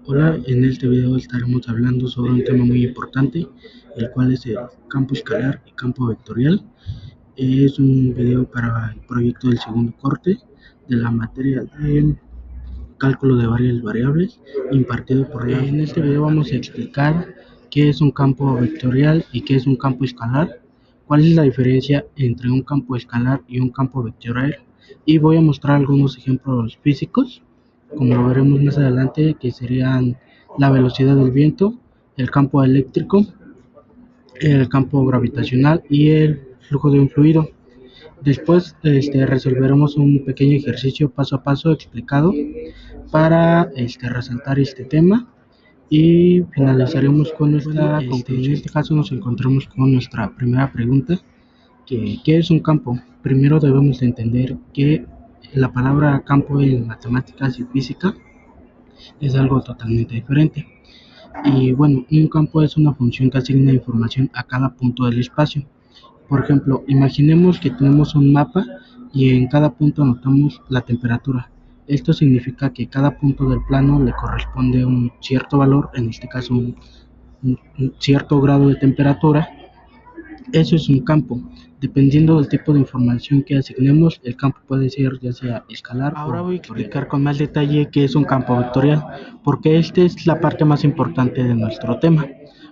Hola, en este video estaremos hablando sobre un tema muy importante, el cual es el campo escalar y campo vectorial. Es un video para el proyecto del segundo corte de la materia de cálculo de varias variables impartido por la. En este video vamos a explicar qué es un campo vectorial y qué es un campo escalar, cuál es la diferencia entre un campo escalar y un campo vectorial, y voy a mostrar algunos ejemplos físicos, como lo veremos más adelante, que serían la velocidad del viento, el campo eléctrico, el campo gravitacional y el flujo de un fluido. Después resolveremos un pequeño ejercicio paso a paso explicado para resaltar este tema, y finalizaremos con nuestra conclusión. En este caso nos encontramos con nuestra primera pregunta, ¿qué es un campo? Primero debemos de entender que la palabra campo en matemáticas y física es algo totalmente diferente. Y bueno, un campo es una función que asigna información a cada punto del espacio. Por ejemplo, imaginemos que tenemos un mapa y en cada punto anotamos la temperatura. Esto significa que cada punto del plano le corresponde un cierto valor, en este caso un cierto grado de temperatura. Eso es un campo. Dependiendo del tipo de información que asignemos, el campo puede ser ya sea escalar. Ahora voy a explicar con más detalle qué es un campo vectorial, porque esta es la parte más importante de nuestro tema.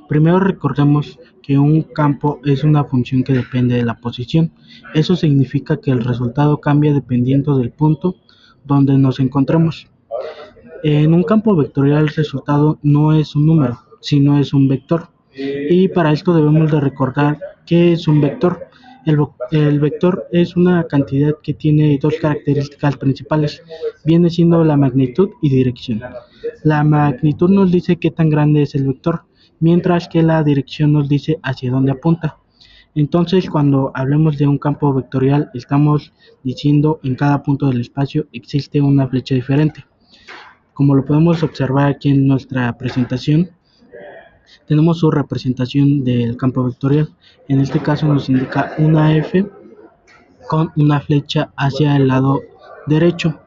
Primero recordemos que un campo es una función que depende de la posición. Eso significa que el resultado cambia dependiendo del punto donde nos encontremos. En un campo vectorial el resultado no es un número, sino es un vector. Y para esto debemos de recordar qué es un vector. El vector es una cantidad que tiene dos características principales, viene siendo la magnitud y dirección. La magnitud nos dice qué tan grande es el vector, mientras que la dirección nos dice hacia dónde apunta. Entonces, cuando hablemos de un campo vectorial, estamos diciendo en cada punto del espacio existe una flecha diferente. Como lo podemos observar aquí en nuestra presentación, tenemos su representación del campo vectorial. En este caso nos indica una F con una flecha hacia el lado derecho.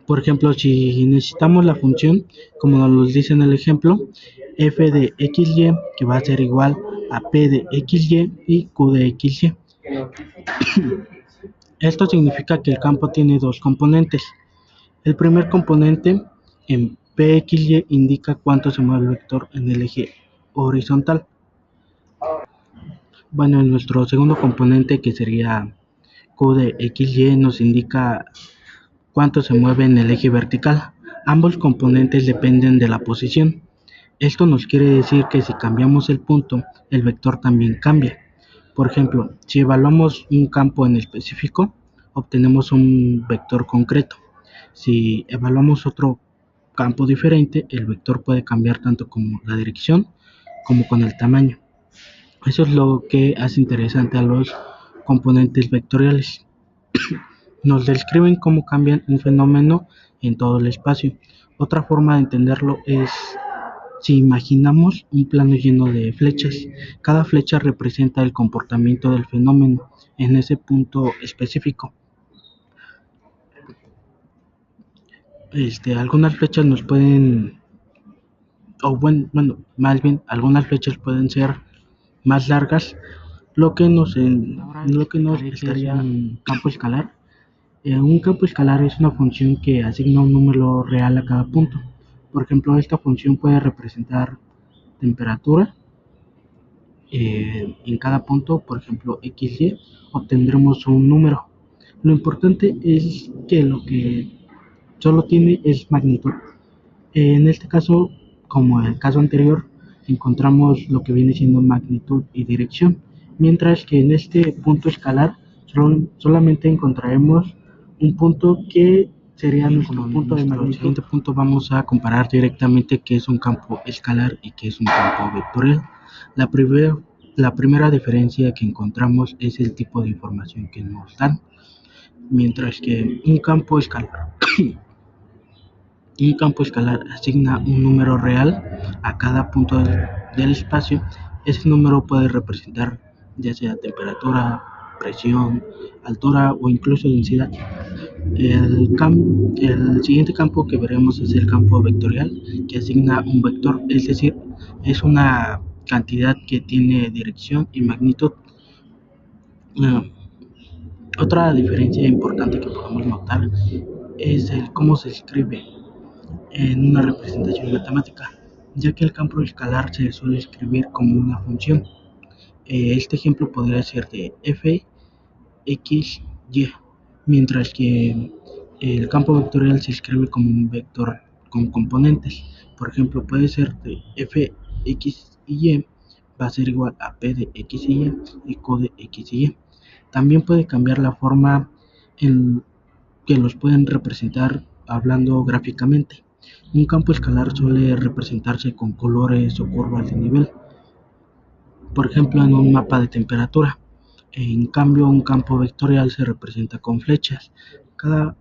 Por ejemplo, si necesitamos la función, como nos dice en el ejemplo, f de xy, que va a ser igual a p de xy y q de xy. Esto significa que el campo tiene dos componentes. El primer componente en pxy indica cuánto se mueve el vector en el eje horizontal. Bueno, en nuestro segundo componente, que sería q de xy, nos indica cuánto se mueve en el eje vertical. Ambos componentes dependen de la posición. Esto nos quiere decir que si cambiamos el punto, el vector también cambia. Por ejemplo, si evaluamos un campo en específico, obtenemos un vector concreto. Si evaluamos otro campo diferente, el vector puede cambiar tanto como la dirección como con el tamaño. Eso es lo que hace interesante a los componentes vectoriales. Nos describen cómo cambian un fenómeno en todo el espacio. Otra forma de entenderlo es si imaginamos un plano lleno de flechas. Cada flecha representa el comportamiento del fenómeno en ese punto específico. Algunas flechas nos pueden, más bien, algunas flechas pueden ser más largas, lo que nos estaría un campo escalar. Un campo escalar es una función que asigna un número real a cada punto. Por ejemplo, esta función puede representar temperatura en cada punto. Por ejemplo, xy, obtendremos un número. Lo importante es que lo que solo tiene es magnitud. En este caso, como en el caso anterior, encontramos lo que viene siendo magnitud y dirección, mientras que en este punto escalar solamente encontraremos un punto que sería nuestro punto de magnitud. En el siguiente punto vamos a comparar directamente qué es un campo escalar y qué es un campo vectorial. La primera diferencia que encontramos es el tipo de información que nos dan, mientras que un campo escalar asigna un número real a cada punto del espacio. Ese número puede representar ya sea temperatura, presión, altura o incluso densidad. El siguiente campo que veremos es el campo vectorial, que asigna un vector, es decir, es una cantidad que tiene dirección y magnitud. Otra diferencia importante que podemos notar es el cómo se escribe en una representación matemática, ya que el campo escalar se suele escribir como una función. Este ejemplo podría ser de f, x, y, mientras que el campo vectorial se escribe como un vector con componentes. Por ejemplo, puede ser de f, x y y va a ser igual a p de x y q de x y y. También puede cambiar la forma en que los pueden representar hablando gráficamente. Un campo escalar suele representarse con colores o curvas de nivel, por ejemplo en un mapa de temperatura. En cambio, un campo vectorial se representa con flechas. Cada,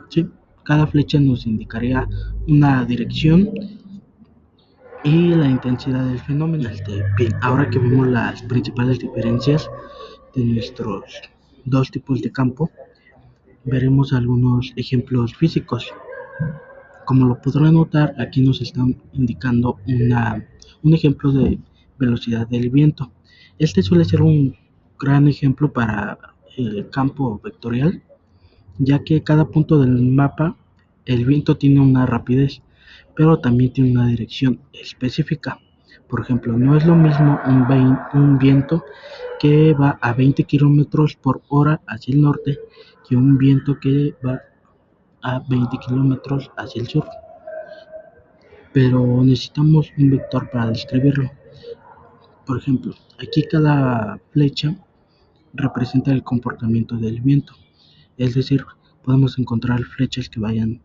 sí, cada flecha nos indicaría una dirección y la intensidad del fenómeno. Bien, ahora que vemos las principales diferencias de nuestros dos tipos de campo, veremos algunos ejemplos físicos. Como lo podrán notar, aquí nos están indicando un ejemplo de velocidad del viento. Este suele ser un gran ejemplo para el campo vectorial, ya que cada punto del mapa el viento tiene una rapidez, pero también tiene una dirección específica. Por ejemplo, no es lo mismo un viento que va a 20 kilómetros por hora hacia el norte que un viento que va a 20 kilómetros hacia el sur, pero necesitamos un vector para describirlo. Por ejemplo, aquí cada flecha representa el comportamiento del viento, es decir, podemos encontrar flechas que vayan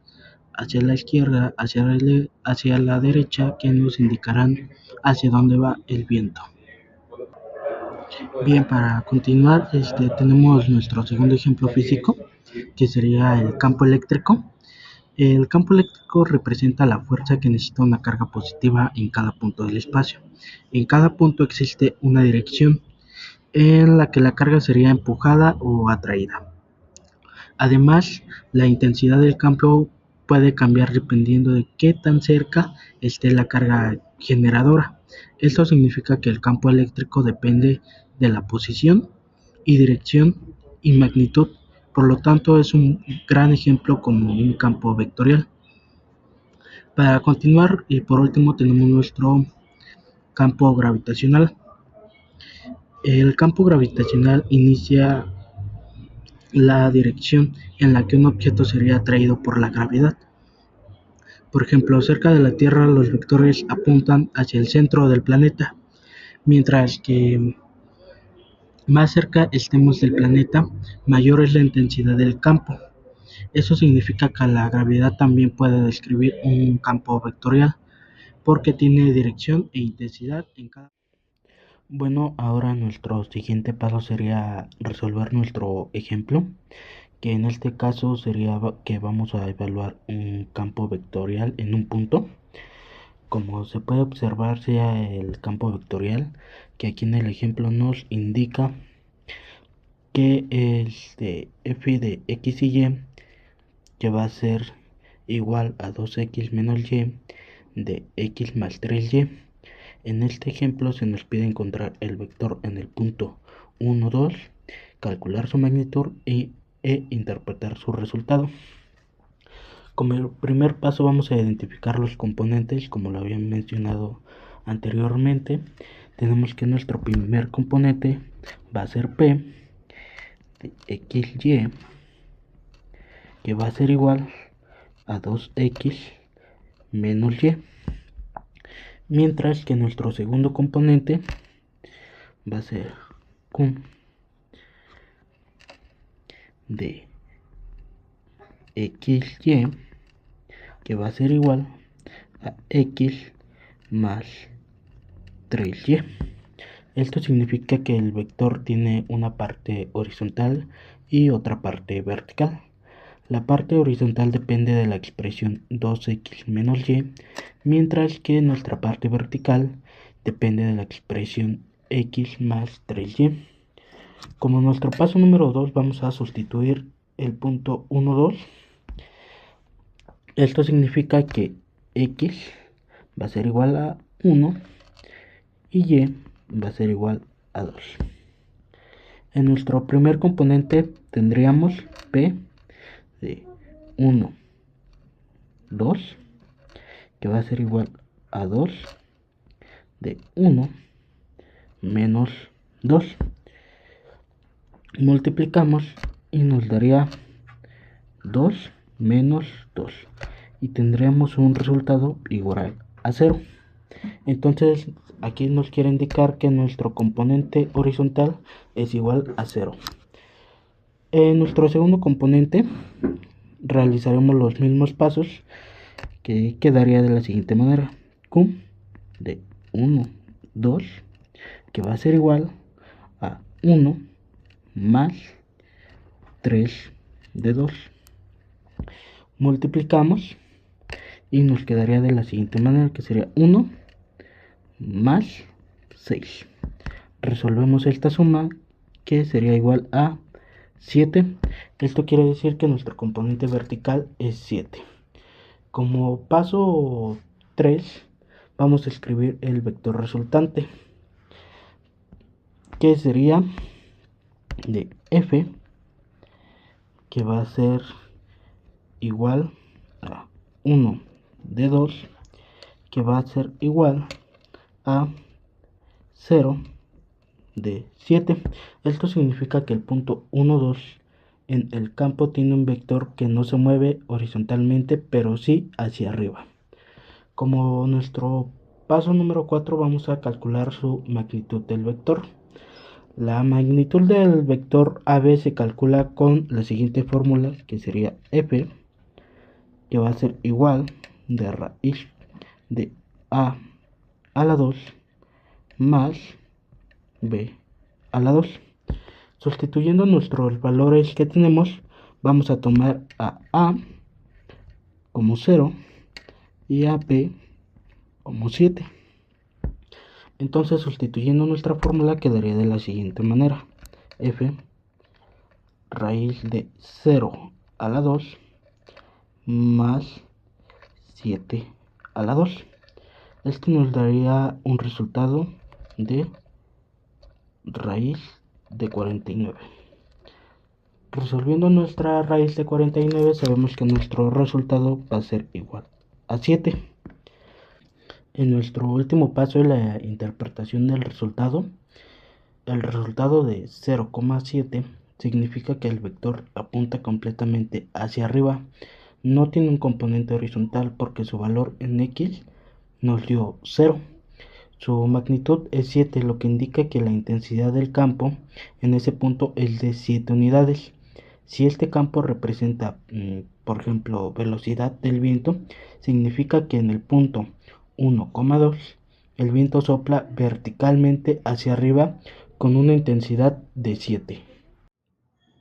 hacia la izquierda, hacia la derecha, que nos indicarán hacia dónde va el viento. Bien, para continuar, tenemos nuestro segundo ejemplo físico, que sería el campo eléctrico. El campo eléctrico representa la fuerza que necesita una carga positiva en cada punto del espacio. En cada punto existe una dirección en la que la carga sería empujada o atraída. Además, la intensidad del campo puede cambiar dependiendo de qué tan cerca esté la carga generadora. Esto significa que el campo eléctrico depende de la posición y dirección y magnitud. Por lo tanto, es un gran ejemplo como un campo vectorial. Para continuar, y por último, tenemos nuestro campo gravitacional. El campo gravitacional inicia la dirección en la que un objeto sería atraído por la gravedad. Por ejemplo, cerca de la Tierra los vectores apuntan hacia el centro del planeta, mientras que más cerca estemos del planeta, mayor es la intensidad del campo. Eso significa que la gravedad también puede describir un campo vectorial, porque tiene dirección e intensidad en cada. Bueno, ahora nuestro siguiente paso sería resolver nuestro ejemplo, que en este caso sería que vamos a evaluar un campo vectorial en un punto. Como se puede observar, sea el campo vectorial, que aquí en el ejemplo nos indica que es de f de x y y, que va a ser igual a 2x menos y de x más 3y. En este ejemplo se nos pide encontrar el vector en el punto 1, 2, calcular su magnitud e interpretar su resultado. Como el primer paso vamos a identificar los componentes, como lo había mencionado anteriormente. Tenemos que nuestro primer componente va a ser P de XY, que va a ser igual a 2x menos y, mientras que nuestro segundo componente va a ser Q de XY, que va a ser igual a x más 3y. Esto significa que el vector tiene una parte horizontal y otra parte vertical. La parte horizontal depende de la expresión 2x menos y, mientras que nuestra parte vertical depende de la expresión x más 3y. Como nuestro paso número 2 vamos a sustituir el punto 1, 2. Esto significa que x va a ser igual a 1 y y va a ser igual a 2. En nuestro primer componente tendríamos p de 1, 2, que va a ser igual a 2 de 1 menos 2. Multiplicamos y nos daría 2 menos 2 y tendremos un resultado igual a 0. Entonces aquí nos quiere indicar que nuestro componente horizontal es igual a 0. En nuestro segundo componente realizaremos los mismos pasos, que quedaría de la siguiente manera: q de 1, 2, que va a ser igual a 1 más 3 de 2. Multiplicamos y nos quedaría de la siguiente manera, que sería 1 más 6. Resolvemos esta suma, que sería igual a 7. Esto quiere decir que nuestro componente vertical es 7. Como paso 3 vamos a escribir el vector resultante, que sería de f, que va a ser igual a 1 de 2, que va a ser igual a 0 de 7. Esto significa que el punto 1, 2 en el campo tiene un vector que no se mueve horizontalmente, pero sí hacia arriba. Como nuestro paso número 4 vamos a calcular su magnitud del vector. La magnitud del vector AB se calcula con la siguiente fórmula, que sería f, que va a ser igual de raíz de a la 2 más b a la 2. Sustituyendo nuestros valores que tenemos, vamos a tomar a como 0 y a b como 7. Entonces, sustituyendo nuestra fórmula, quedaría de la siguiente manera: f raíz de 0 a la 2 más 7 a la 2. Esto nos daría un resultado de raíz de 49. Resolviendo nuestra raíz de 49, sabemos que nuestro resultado va a ser igual a 7. En nuestro último paso de la interpretación del resultado, el resultado de 0,7 significa que el vector apunta completamente hacia arriba. No tiene un componente horizontal porque su valor en x nos dio 0. Su magnitud es 7, lo que indica que la intensidad del campo en ese punto es de 7 unidades. Si este campo representa, por ejemplo, velocidad del viento, significa que en el punto 1,2 el viento sopla verticalmente hacia arriba con una intensidad de 7.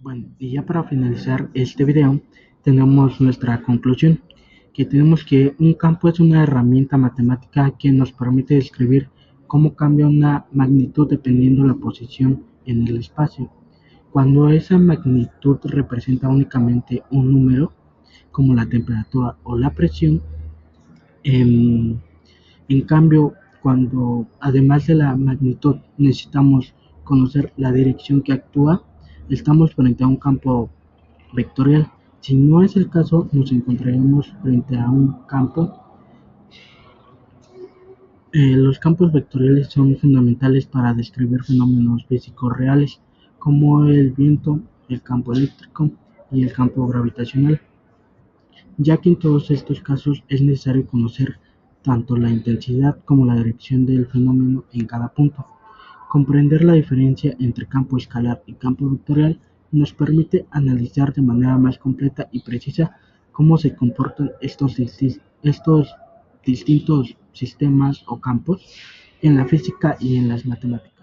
Bueno, y ya para finalizar este video, tenemos nuestra conclusión, que tenemos que un campo es una herramienta matemática que nos permite describir cómo cambia una magnitud dependiendo de la posición en el espacio. Cuando esa magnitud representa únicamente un número, como la temperatura o la presión, en cambio, cuando además de la magnitud necesitamos conocer la dirección que actúa, estamos frente a un campo vectorial. Si no es el caso, nos encontraremos frente a un campo. Los campos vectoriales son fundamentales para describir fenómenos físicos reales, como el viento, el campo eléctrico y el campo gravitacional, ya que en todos estos casos es necesario conocer tanto la intensidad como la dirección del fenómeno en cada punto. Comprender la diferencia entre campo escalar y campo vectorial nos permite analizar de manera más completa y precisa cómo se comportan estos distintos sistemas o campos en la física y en las matemáticas.